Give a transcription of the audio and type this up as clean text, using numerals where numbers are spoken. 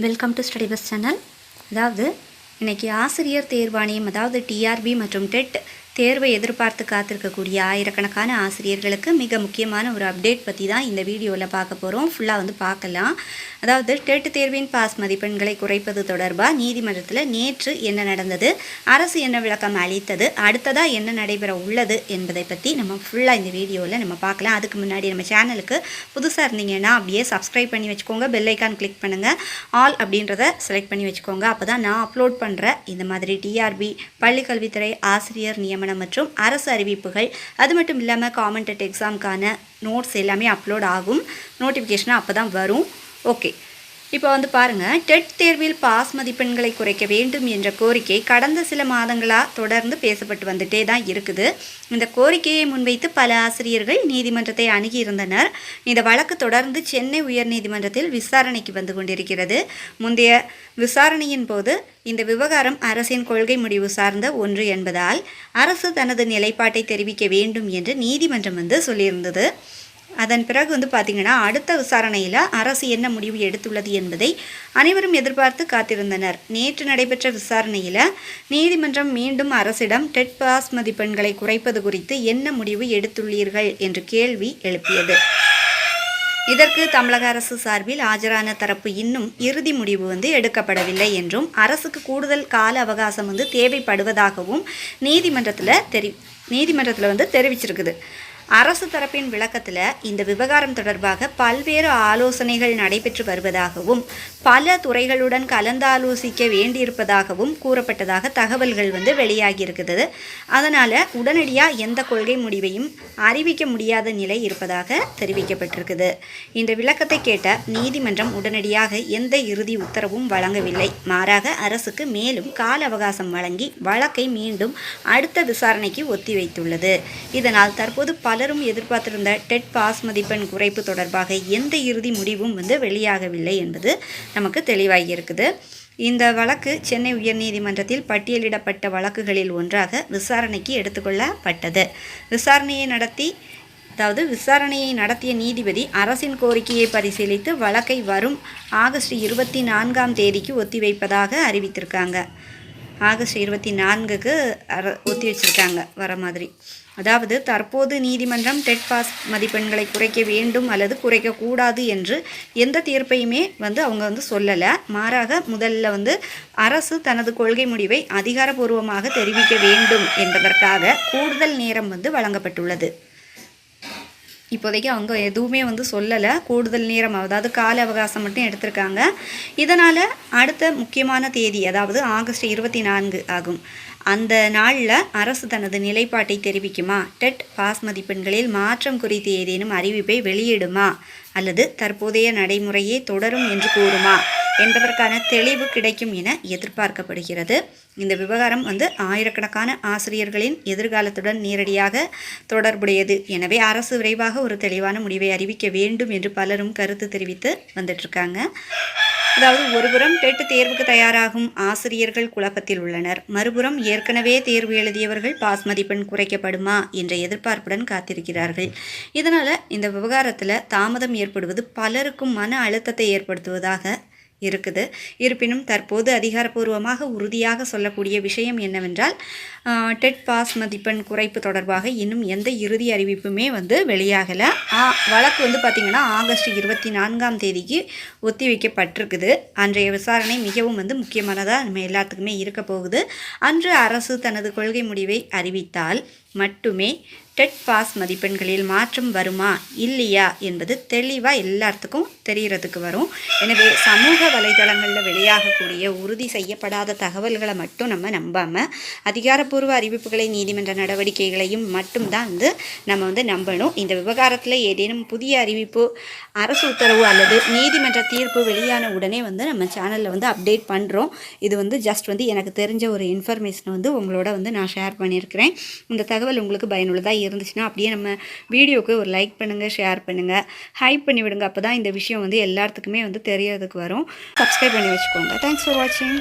Welcome to study bus channel. அதாவது இன்றைக்கி ஆசிரியர் தேர்வாணையம் அதாவது டிஆர்பி மற்றும் டெட் தேர்வை எதிர்பார்த்து காத்திருக்கக்கூடிய ஆயிரக்கணக்கான ஆசிரியர்களுக்கு மிக முக்கியமான ஒரு அப்டேட் பற்றி தான் இந்த வீடியோவில் பார்க்க போகிறோம். ஃபுல்லாக பார்க்கலாம். அதாவது டெட் தேர்வின் பாஸ் மதிப்பெண்களை குறைப்பது தொடர்பாக நீதிமன்றத்தில் நேற்று என்ன நடந்தது, அரசு என்ன விளக்கம் அளித்தது, அடுத்ததாக என்ன நடைபெற உள்ளது என்பதை பற்றி நம்ம ஃபுல்லாக இந்த வீடியோவில் நம்ம பார்க்கலாம். அதுக்கு முன்னாடி நம்ம சேனலுக்கு புதுசாக இருந்தீங்கன்னா அப்படியே சப்ஸ்கிரைப் பண்ணி வச்சுக்கோங்க, பெல் ஐக்கான் கிளிக் பண்ணுங்கள், ஆல் அப்படின்றத செலக்ட் பண்ணி வச்சுக்கோங்க. அப்போ தான் நான் அப்லோட் பண்ணுற இந்த மாதிரி டிஆர்பி, பள்ளிக்கல்வித்துறை, ஆசிரியர் நியமனம் மற்றும் அரசு அறிவிப்புகள், அது மட்டும் இல்லாமல் காமெண்டட் எக்ஸாமுக்கான நோட்ஸ் எல்லாமே அப்லோட் ஆகும். நோட்டிஃபிகேஷன் அப்போ தான் வரும். ஓகே, இப்போ பாருங்கள், டெட் தேர்வில் பாஸ் மதிப்பெண்களை குறைக்க வேண்டும் என்ற கோரிக்கை கடந்த சில மாதங்களாக தொடர்ந்து பேசப்பட்டு வந்துட்டே தான் இருக்குது. இந்த கோரிக்கையை முன்வைத்து பல ஆசிரியர்கள் நீதிமன்றத்தை அணுகியிருந்தனர். இந்த வழக்கு தொடர்ந்து சென்னை உயர்நீதிமன்றத்தில் விசாரணைக்கு வந்து கொண்டிருக்கிறது. முந்தைய விசாரணையின் போது இந்த விவகாரம் அரசின் கொள்கை முடிவு சார்ந்த ஒன்று என்பதால் அரசு தனது நிலைப்பாட்டை தெரிவிக்க வேண்டும் என்று நீதிமன்றம் சொல்லியிருந்தது. அதன் பிறகு பார்த்திங்கன்னா அடுத்த விசாரணையில் அரசு என்ன முடிவு எடுத்துள்ளது என்பதை அனைவரும் எதிர்பார்த்து காத்திருந்தனர். நேற்று நடைபெற்ற விசாரணையில் நீதிமன்றம் மீண்டும் அரசிடம் டெட் பாஸ் மதிப்பெண்களை குறைப்பது குறித்து என்ன முடிவு எடுத்துள்ளீர்கள் என்று கேள்வி எழுப்பியது. இதற்கு தமிழக அரசு சார்பில் ஆஜரான தரப்பு இன்னும் இறுதி முடிவு எடுக்கப்படவில்லை என்றும் அரசுக்கு கூடுதல் கால அவகாசம் தேவைப்படுவதாகவும் நீதிமன்றத்தில் தெரிவிச்சிருக்குது. அரசு தரப்பின் விளக்கத்தில் இந்த விவகாரம் தொடர்பாக பல்வேறு ஆலோசனைகள் நடைபெற்று வருவதாகவும் பல துறைகளுடன் கலந்தாலோசிக்க வேண்டியிருப்பதாகவும் கூறப்பட்டதாக தகவல்கள் வெளியாகியிருக்குது. அதனால் உடனடியாக எந்த கொள்கை முடிவையும் அறிவிக்க முடியாத நிலை இருப்பதாக தெரிவிக்கப்பட்டிருக்குது. இந்த விளக்கத்தை கேட்ட நீதிமன்றம் உடனடியாக எந்த இறுதி உத்தரவும் வழங்கவில்லை. மாறாக அரசுக்கு மேலும் கால அவகாசம் வழங்கி வழக்கை மீண்டும் அடுத்த விசாரணைக்கு ஒத்திவைத்துள்ளது. இதனால் தற்போது பலரும் எதிர்பார்த்திருந்த டெட் பாஸ் மதிப்பெண் குறைப்பு தொடர்பாக எந்த இறுதி முடிவும் வெளியாகவில்லை என்பது நமக்கு தெளிவாகி இருக்குது. இந்த வழக்கு சென்னை உயர்நீதிமன்றத்தில் பட்டியலிடப்பட்ட வழக்குகளில் ஒன்றாக விசாரணைக்கு எடுத்துக்கொள்ளப்பட்டது. விசாரணையை நடத்திய நீதிபதி அரசின் கோரிக்கையை பரிசீலித்து வழக்கை வரும் ஆகஸ்ட் 24 ஒத்திவைப்பதாக அறிவித்திருக்காங்க. ஆகஸ்ட் 24க்கு ஒத்தி வச்சிருக்காங்க வர மாதிரி. அதாவது தற்போது நீதிமன்றம் டெட் பாஸ் மதிப்பெண்களை குறைக்க வேண்டும் அல்லது குறைக்கக்கூடாது என்று எந்த தீர்ப்பையுமே அவங்க சொல்லலை. மாறாக முதல்ல அரசு தனது கொள்கை முடிவை அதிகாரப்பூர்வமாக தெரிவிக்க வேண்டும் என்பதற்காக கூடுதல் நேரம் வழங்கப்பட்டுள்ளது. இப்போதைக்கு அவங்க எதுவுமே சொல்லலை. கூடுதல் நேரம் அதாவது கால அவகாசம் மட்டும் எடுத்திருக்காங்க. இதனால் அடுத்த முக்கியமான தேதி அதாவது ஆகஸ்ட் 24 ஆகும். அந்த நாளில் அரசு தனது நிலைப்பாட்டை தெரிவிக்குமா, டெட் பாஸ் மதிப்பெண்களில் மாற்றம் குறித்து ஏதேனும் அறிவிப்பை வெளியிடுமா அல்லது தற்போதைய நடைமுறையே தொடரும் என்று கூறுமா என்பதற்கான தெளிவு கிடைக்கும் என எதிர்பார்க்கப்படுகிறது. இந்த விவகாரம் ஆயிரக்கணக்கான ஆசிரியர்களின் எதிர்காலத்துடன் நேரடியாக தொடர்புடையது. எனவே அரசு விரைவாக ஒரு தெளிவான முடிவை அறிவிக்க வேண்டும் என்று பலரும் கருத்து தெரிவித்து வந்துட்டுருக்காங்க. அதாவது ஒருபுறம் டெட் தேர்வுக்கு தயாராகும் ஆசிரியர்கள் குழப்பத்தில் உள்ளனர், மறுபுறம் ஏற்கனவே தேர்வு எழுதியவர்கள் பாஸ் மதிப்பெண் குறைக்கப்படுமா என்ற எதிர்பார்ப்புடன் காத்திருக்கிறார்கள். இதனால் இந்த விவகாரத்தில் தாமதம் ஏற்படுவது பலருக்கும் மன அழுத்தத்தை ஏற்படுத்துவதாக இருக்குது. இருப்பினும் தற்போது அதிகாரப்பூர்வமாக உறுதியாக சொல்லக்கூடிய விஷயம் என்னவென்றால் டெட் பாஸ் மதிப்பெண் குறைப்பு தொடர்பாக இன்னும் எந்த இறுதி அறிவிப்புமே வெளியாகலை. வழக்கு பார்த்திங்கன்னா ஆகஸ்ட் 24 ஒத்தி வைக்கப்பட்டிருக்குது. அன்றைய விசாரணை மிகவும் முக்கியமானதாக நம்ம எல்லாத்துக்குமே இருக்க போகுது. அன்று அரசு தனது கொள்கை முடிவை அறிவித்தால் மட்டுமே டெட் பாஸ் மதிப்பெண்களில் மாற்றம் வருமா இல்லையா என்பது தெளிவாக எல்லாத்துக்கும் தெரிகிறதுக்கு வரும். எனவே சமூக வலைதளங்களில் வெளியாகக்கூடிய உறுதி செய்யப்படாத தகவல்களை மட்டும் நம்ம நம்பாமல் அதிகாரப்பூர்வ அறிவிப்புகளை, நீதிமன்ற நடவடிக்கைகளையும் மட்டும்தான் நம்ம நம்பணும். இந்த விவகாரத்தில் ஏதேனும் புதிய அறிவிப்பு, அரசு உத்தரவு அல்லது நீதிமன்ற தீர்ப்பு வெளியான உடனே நம்ம சேனலில் அப்டேட் பண்ணுறோம். இது ஜஸ்ட் எனக்கு தெரிஞ்ச ஒரு இன்ஃபர்மேஷனை உங்களோட நான் ஷேர் பண்ணியிருக்கிறேன். இந்த தகவல் உங்களுக்கு பயனுள்ளதாக இருந்துச்சுன்னா அப்படியே நம்ம வீடியோக்கு ஒரு லைக் பண்ணுங்கள், ஷேர் பண்ணுங்கள், ஹைப் பண்ணி விடுங்க. அப்போ தான் இந்த விஷயம் எல்லாத்துக்குமே தெரியறதுக்கு வரும். சப்ஸ்கிரைப் பண்ணி வச்சுக்கோங்க. தேங்க்ஸ் ஃபார் வாட்சிங்.